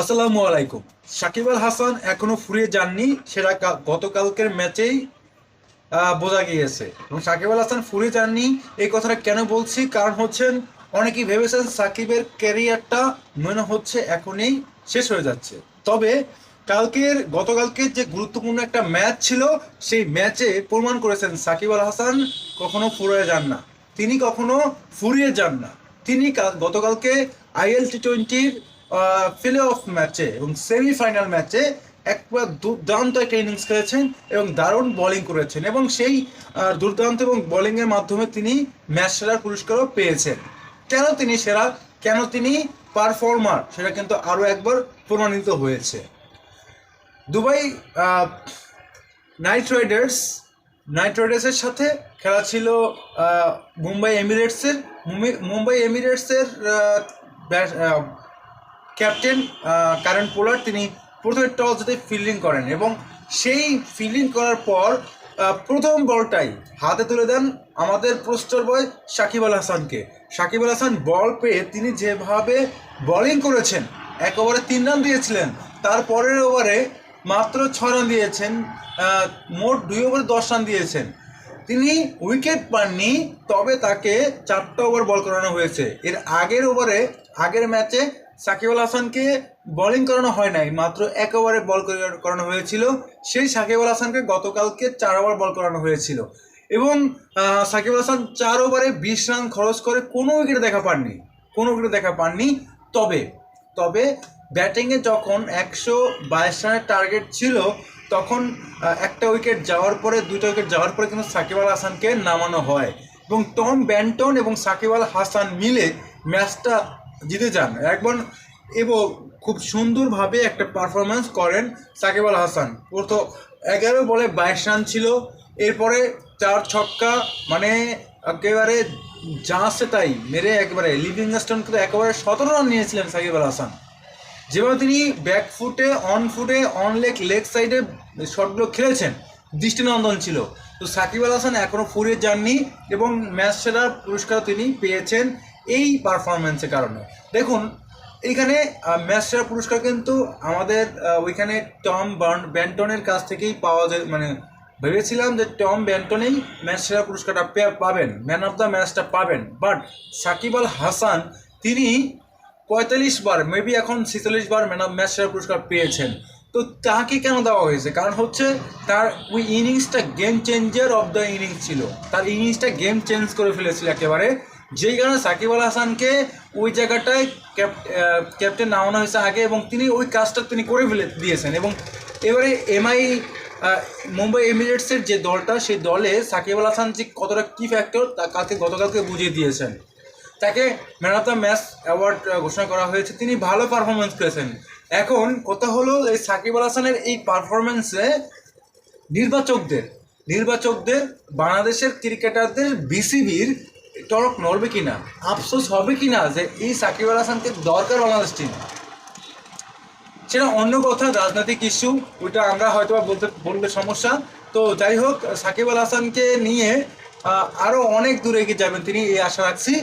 আসসালামু আলাইকুম। সাকিব আল হাসান এখনো ফুরিয়ে যাননি, সেটা গতকালকের ম্যাচেই বোঝা গিয়েছে। এবং সাকিব আল হাসান ফুরিয়ে যাননি এই কথাটা কেন বলছি, কারণ হচ্ছেন অনেকেই ভেবেছেন সাকিবের ক্যারিয়ারটা মনে হচ্ছে এখনই শেষ হয়ে যাচ্ছে। তবে গতকালকের যে গুরুত্বপূর্ণ একটা ম্যাচ ছিল, সেই ম্যাচে প্রমাণ করেছেন সাকিব আল হাসান কখনো ফুরিয়ে যান না, তিনি কখনো ফুরিয়ে যান না। তিনি গতকালকে IL T20 প্লে অফ ম্যাচে এবং সেমিফাইনাল ম্যাচে একবার দুর্দান্ত একটা ইনিংস খেলেছেন এবং দারুণ বোলিং করেছেন, এবং সেই দুর্দান্ত এবং বোলিংয়ের মাধ্যমে তিনি ম্যাচ সেরার পুরস্কারও পেয়েছেন। কেন তিনি সেরা, কেন তিনি পারফর্মার, সেটা কিন্তু আরও একবার প্রমাণিত হয়েছে। দুবাই নাইট রাইডার্স নাইট রাইডার্সের সাথে খেলা ছিল মুম্বাই এমিরেটসের। মুম্বাই এমিরেটসের ক্যাপ্টেন কারেন পোলার্ড তিনি প্রথমে টস জিতে ফিল্ডিং করেন, এবং সেই ফিল্ডিং করার পর প্রথম বলটাই হাতে তুলে দেন আমাদের পোস্টার বয় সাকিব আল হাসানকে। সাকিব আল হাসান বল পেয়ে তিনি যেভাবে বোলিং করেছেন, এক ওভারে 3 রান দিয়েছিলেন, তারপরের ওভারে মাত্র 6 রান দিয়েছেন, মোট 2 ওভারে 10 রান দিয়েছেন। তিনি উইকেট পাননি, তবে তাকে 4টা ওভার বল করানো হয়েছে। এর আগের ম্যাচে সাকিব আল হাসানকে বোলিং করানো হয় নাই, মাত্র 1 ওভারে বল করানো হয়েছিল। সেই সাকিব আল হাসানকে গতকালকে 4 ওভার বল করানো হয়েছিল, এবং সাকিব আল হাসান 4 ওভারে 20 রান খরচ করে কোনো উইকেটে দেখা পাননি। তবে তবে ব্যাটিংয়ে যখন 122 রানের টার্গেট ছিল, তখন একটা উইকেট যাওয়ার পরে, 2টা উইকেট যাওয়ার পরে কিন্তু সাকিব আল হাসানকে নামানো হয়, এবং টম ব্যান্টন এবং সাকিব আল হাসান মিলে ম্যাচটা জিতে যান এবং খুব সুন্দরভাবে একটা পারফরমেন্স করেন সাকিব আল হাসান। প্রথম 11 বলে 22 রান ছিল, এরপরে 4 ছক্কা, মানে একেবারে যা আছে তাই মেরে একেবারে লিভিংস্টোনকে তো একেবারে 17 রান নিয়েছিলেন সাকিব আল হাসান। যেভাবে তিনি ব্যাক ফুটে, অন লেগ সাইডে শটগুলো খেলেছেন, দৃষ্টিনন্দন ছিল। তো সাকিব আল হাসান এখনও ফুরিয়ে যাননি, এবং ম্যাচ সেরার পুরস্কার তিনি পেয়েছেন এই পারফরমেন্সের কারণে। দেখুন, এইখানে ম্যাচ সেরা পুরস্কার কিন্তু আমাদের ওইখানে টম ব্যান্টনের কাছ থেকেই পাওয়া যায়। মানে ভেবেছিলাম যে টম ব্যান্টনেই ম্যাচ সেরা পুরস্কারটা পাবেন, ম্যান অফ দ্য ম্যাচটা পাবেন, বাট সাকিব আল হাসান তিনি 45 বার, মেবি এখন 46 বার ম্যাচ সেরা পুরস্কার পেয়েছেন। তো তাকে কেন দেওয়া হয়েছে? কারণ হচ্ছে তার ওই ইনিংসটা game changer of the innings ছিল, তার ইনিংসটা গেম চেঞ্জ করে ফেলেছিল একেবারে, যেই কারণে সাকিব আল হাসানকে ওই জায়গাটায় ক্যাপ্টেন নামানো হয়েছে আগে, এবং তিনি ওই কাজটা তিনি করে দিয়েছেন। এবং এবারে মুম্বাই এমিরেটসের যে দলটা, সেই দলে সাকিব আল হাসান যে কতটা কী ফ্যাক্টর তা গতকালকে বুঝিয়ে দিয়েছেন। তাকে man of the match award ঘোষণা করা হয়েছে, তিনি ভালো পারফরমেন্স করেছেন। এখন কথা হলো, এই সাকিব আল হাসানের এই পারফরমেন্সে নির্বাচকদের বাংলাদেশের ক্রিকেটারদের BCBর টনক নড়বে কিনা, আফসোস হবে কিনা যে এই সাকিব আল হাসানকে দরকার বাংলাদেশ টিম, সেটা অন্য কথা, রাজনৈতিক ইস্যু, ওইটা আমরা হয়তো বললে সমস্যা। তো যাই হোক, সাকিব আল হাসানকে নিয়ে আরও অনেক দূরে এগিয়ে যাবেন তিনি, এই আশা রাখছি।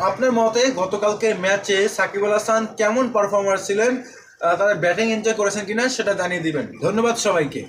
আপনার মতে গতকালকের ম্যাচে সাকিব আল হাসান কেমন পারফর্মার ছিলেন, তারা ব্যাটিং এনজয় করেছেন কিনা সেটা জানিয়ে দিবেন। ধন্যবাদ সবাইকে।